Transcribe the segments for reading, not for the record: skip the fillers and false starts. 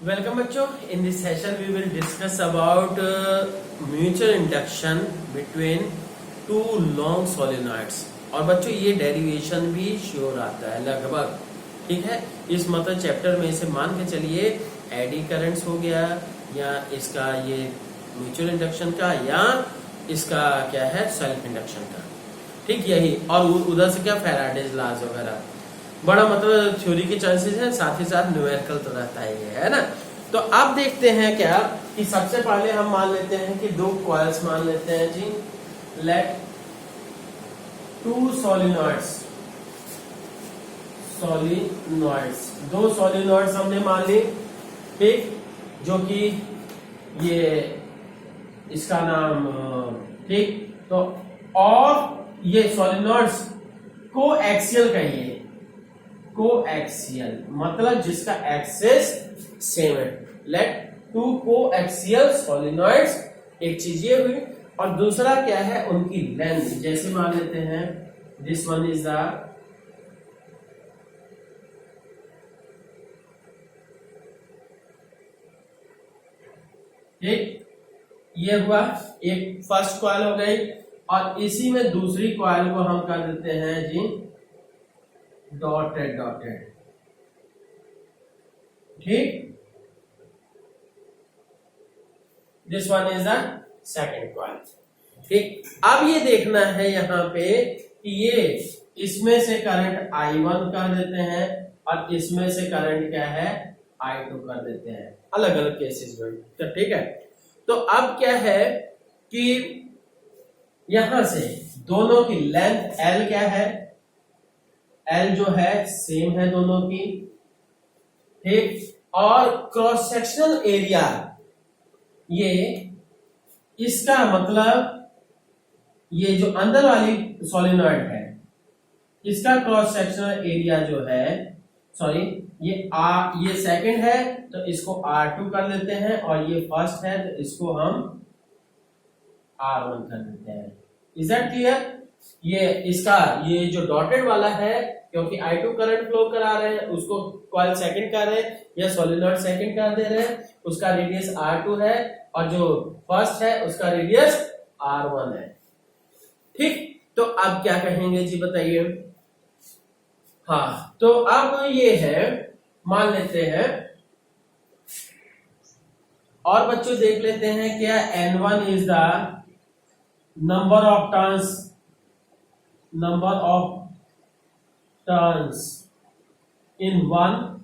Welcome बच्चों, in this session we will discuss about mutual induction between two long solenoids. और बच्चों ये derivation भी श्योर आता है लगभग, ठीक है। इस मतलब चैप्टर में से मान के चलिए एडी करंट्स हो गया, या इसका ये म्यूचुअल इंडक्शन का, या इसका क्या है सेल्फ इंडक्शन का, ठीक यही। और उधर से क्या फैराडेज लॉज वगैरह, बड़ा मतलब थ्योरी के चांसेस है, साथ ही साथ न्यूमेरिकल तो रहता ही है ना। तो अब देखते हैं क्या कि सबसे पहले हम मान लेते हैं कि दो कॉइल्स मान लेते हैं जी। लेट टू सोलिनॉइड्स दो सोलिनॉइड्स हमने मान ली, ठीक, जो कि ये इसका नाम, ठीक। तो और ये सोलिनॉइड्स को एक्सियल कहिए, कोएक्सियल मतलब जिसका एक्सिस सेम है। लेट टू कोएक्सियल सोलिनॉइड्स, एक चीज ये हुई। और दूसरा क्या है, उनकी लेंथ। जैसे मान लेते हैं दिस वन इज द ठीक, ये हुआ एक फर्स्ट कॉइल हो गई, और इसी में दूसरी कॉइल को हम कर देते हैं जी डॉटेड, ठीक। This one is the second coil, ठीक। अब ये देखना है यहाँ पे कि ये इसमें से करंट I1 कर देते हैं और इसमें से करंट क्या है I2 कर देते हैं, अलग अलग केसेस में, तो ठीक है। तो अब क्या है कि यहां से दोनों की लेंथ L क्या है, L जो है सेम है दोनों की, ठीक। और क्रॉस सेक्शनल एरिया, ये इसका मतलब ये जो अंदर वाली सोलिनॉइड है इसका क्रॉस सेक्शनल एरिया जो है, सॉरी ये सेकंड है तो इसको R2 कर देते हैं, और ये फर्स्ट है तो इसको हम R1 कर देते हैं। Is that clear? ये इसका ये जो डॉटेड वाला है, क्योंकि I2 करंट फ्लो करा रहे हैं, उसको कॉइल सेकंड कर रहे हैं या सोलिनॉइड सेकंड कर दे रहे हैं, उसका रेडियस R2 है, और जो फर्स्ट है उसका रेडियस R1 है, ठीक। तो अब क्या कहेंगे जी, बताइए। हाँ, तो अब ये है, मान लेते हैं और बच्चों देख लेते हैं क्या N1 is the number of turns in one,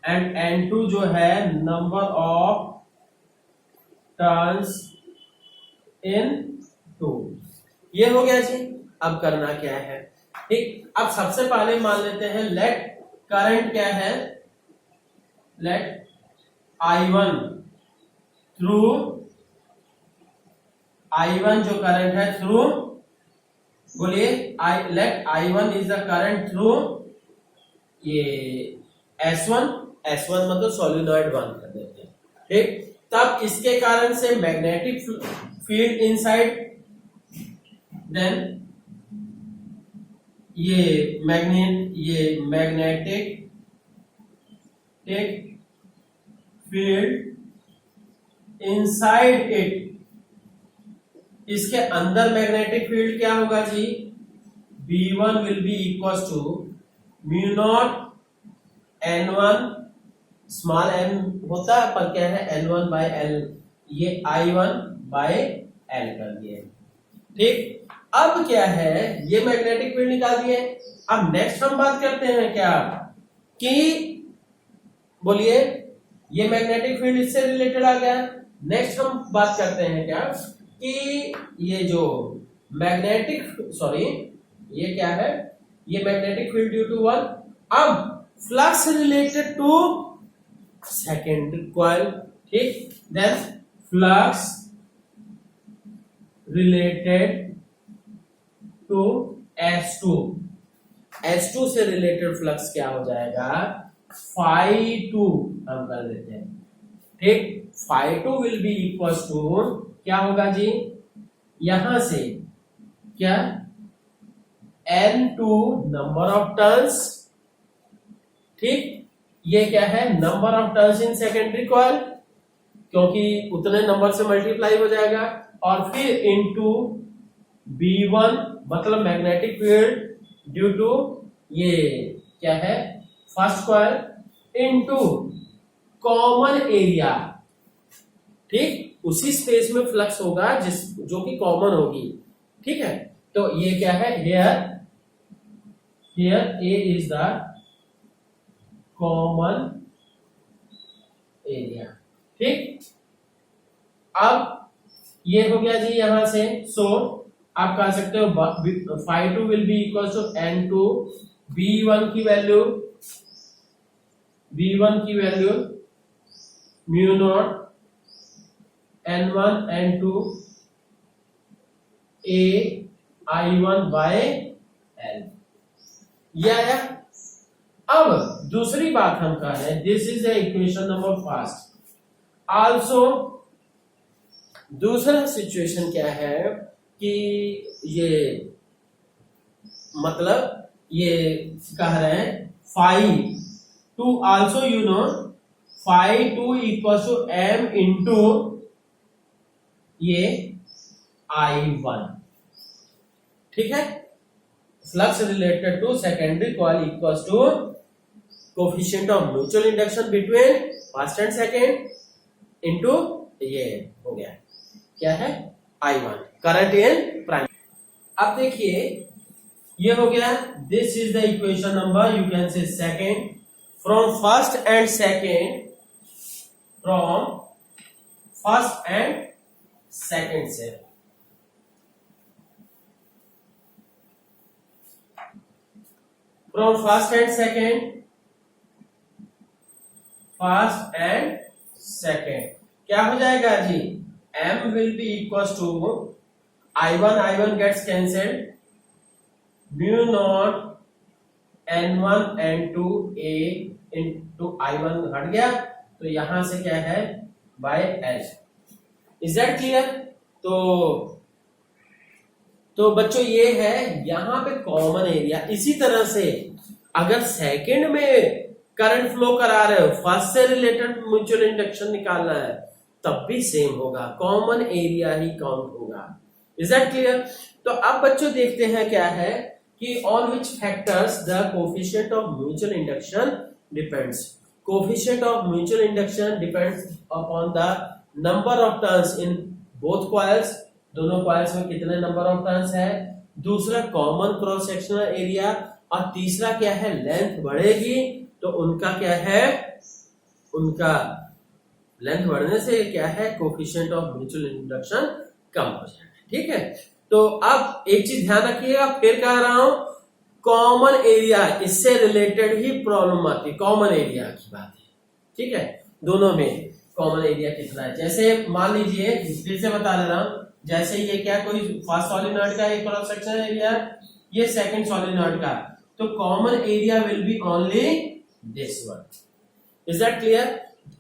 and N2 जो है number of turns in two. ये हो गया जी। अब करना क्या है, ठीक। अब सबसे पहले मान लेते हैं लेट करंट क्या है, लेट I1 थ्रू, I1 जो करंट है थ्रू, बोलिए let I1 is the current through ये S1 मतलब सोलिनॉइड 1 कर देते हैं, ठीक। तब इसके कारण से मैग्नेटिक फील्ड इनसाइड, देन ये मैग्नेटिक फील्ड इनसाइड इट, इसके अंदर मैग्नेटिक फील्ड क्या होगा जी, B1 will be equal to mu naught N1, small n होता है पर क्या है N1 बाय L, ये I1 बाय L कर दिए, ठीक। अब क्या है, ये मैग्नेटिक फील्ड निकाल दिए। अब नेक्स्ट हम बात करते हैं क्या कि, बोलिए, ये मैग्नेटिक फील्ड इससे रिलेटेड आ गया। नेक्स्ट हम बात करते हैं क्या कि ये जो ये क्या है, ये magnetic field due to one. अब flux related to second coil, ठीक। Then flux related to S2 से रिलेटेड फ्लक्स क्या हो जाएगा, Phi2 हम कर देते हैं, ठीक। Phi2 will be equal to क्या होगा जी, यहां से क्या N2 नंबर ऑफ टर्न्स, ठीक, ये क्या है, number of turns in secondary coil, क्योंकि उतने नंबर से मल्टीप्लाई हो जाएगा, और फिर इनटू B1 मतलब मैग्नेटिक फील्ड ड्यू टू ये क्या है first coil into common area, ठीक, उसी स्पेस में फ्लक्स होगा जिस जो कि कॉमन होगी, ठीक है। तो ये क्या है, here A is the common area, ठीक। अब ये हो गया जी यहां से, सो आप कह सकते हो phi2 will be equal to N2, B1 की value mu naught N1 N2 A I1 by L, ये आया। अब दूसरी बात हम कह रहे हैं, this is the equation number first. Also दूसरा सिचुएशन क्या है कि ये मतलब ये कह रहे हैं phi2 also you know phi2 equal to m into ये I1, ठीक है। Flux related to secondary coil equals to coefficient of mutual induction between first and second into ये हो गया क्या है I1 करंट इन प्राइम। अब देखिए ये हो गया, this is the equation number you can say second, from first and second से फ्रॉम फर्स्ट एंड सेकेंड क्या हो जाएगा जी, m will be equals to I1 gets cancelled, mu naught N1 N2 A into I1 हट गया, तो यहां से क्या है by L। Is that clear? तो बच्चों ये है यहां पे कॉमन एरिया। इसी तरह से अगर सेकंड में करंट फ्लो करा रहे हो, फर्स्ट से रिलेटेड म्यूचुअल इंडक्शन निकालना है, तब भी सेम होगा, कॉमन एरिया ही काउंट होगा। Is that clear? तो अब बच्चों देखते हैं क्या है कि on which factors the coefficient of mutual induction depends. Coefficient of mutual induction depends upon the number of turns in both coils, दोनों कॉइल्स में कितने नंबर ऑफ टर्न्स है, दूसरा कॉमन क्रॉस सेक्शनल एरिया, और तीसरा क्या है, लेंथ बढ़ेगी तो उनका क्या है, उनका लेंथ बढ़ने से क्या है, कोफिशिएंट ऑफ म्यूचुअल इंडक्शन कम हो जाएगा, ठीक है। तो अब एक चीज ध्यान रखिएगा, फिर कह रहा हूं कॉमन एरिया, इससे रिलेटेड ही प्रॉब्लम आती है, कॉमन एरिया की बात है, ठीक है। दोनों में कॉमन एरिया कितना है, जैसे मान लीजिए फिर से बता दे रहा हूं, जैसे ये क्या कोई फर्स्ट सॉलिनॉइड का एक क्रॉस सेक्शनल एरिया, ये सेकंड सॉलिनॉइड का, तो common area will be only this one. Is that clear?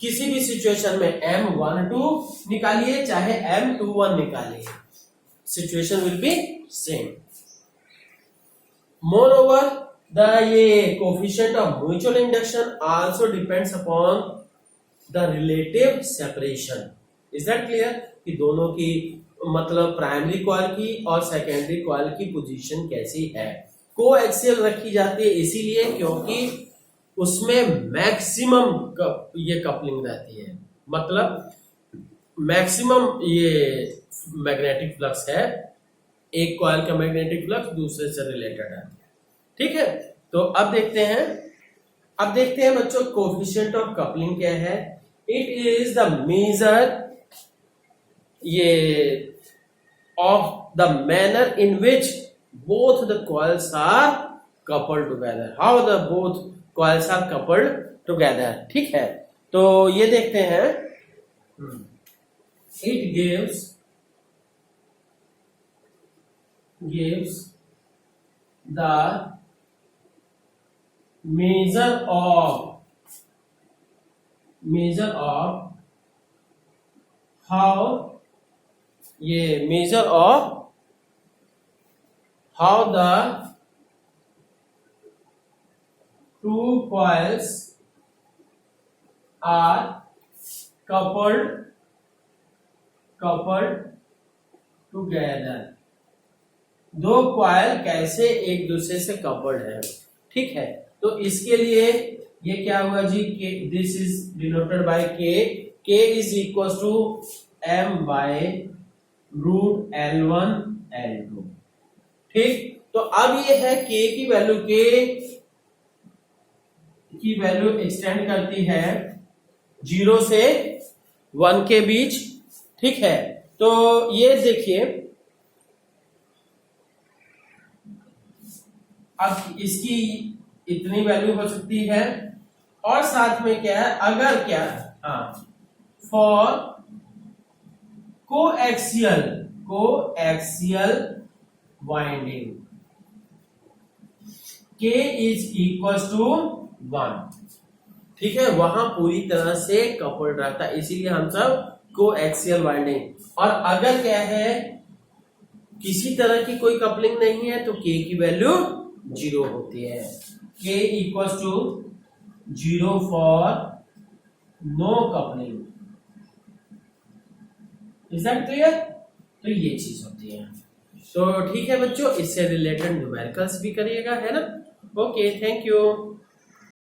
किसी भी सिचुएशन में M12 निकालिए चाहे M21 निकालिए, situation will be same. Moreover the ये coefficient of mutual induction also depends upon the relative separation. Is that clear? कि दोनों की मतलब प्राइमरी कॉइल की और सेकेंडरी कॉइल की पोजीशन कैसी है। कोएक्सियल रखी जाती है इसीलिए क्योंकि उसमें मैक्सिमम ये कपलिंग रहती है, मतलब मैक्सिमम ये मैग्नेटिक फ्लक्स है, एक कॉइल का मैग्नेटिक फ्लक्स दूसरे से रिलेटेड है, ठीक है। तो अब देखते हैं बच्चों कोफिशिएंट ऑफ कपलिंग क्या है। इट इज द मेजर ये of the manner in which both the coils are coupled together, how the both coils are coupled together, ठीक है। तो ये देखते हैं, it gives the measure of how ये measure of how the two coils are coupled together. दो coil कैसे एक दूसरे से कपल्ड है, ठीक है। तो इसके लिए ये क्या हुआ जी, K this is denoted by K is equal to m by root L1 L2, ठीक। तो अब ये है के की वैल्यू एक्सटेंड करती है 0 से 1 के बीच, ठीक है। तो ये देखिए अब इसकी इतनी वैल्यू हो सकती है, और साथ में क्या है, अगर क्या, हाँ, for coaxial winding K is equal to 1, ठीक है, वहां पूरी तरह से कपल्ड रहता है, इसीलिए हम सब कोएक्सियल वाइंडिंग। और अगर क्या है, किसी तरह की कोई कपलिंग नहीं है तो K की वैल्यू 0 होती है। K equal to 0 for no coupling. Is that clear? तो ये चीज होती है। तो ठीक है बच्चों, इससे रिलेटेड न्यूमेरिकल्स भी करिएगा, है ना। Okay, thank you.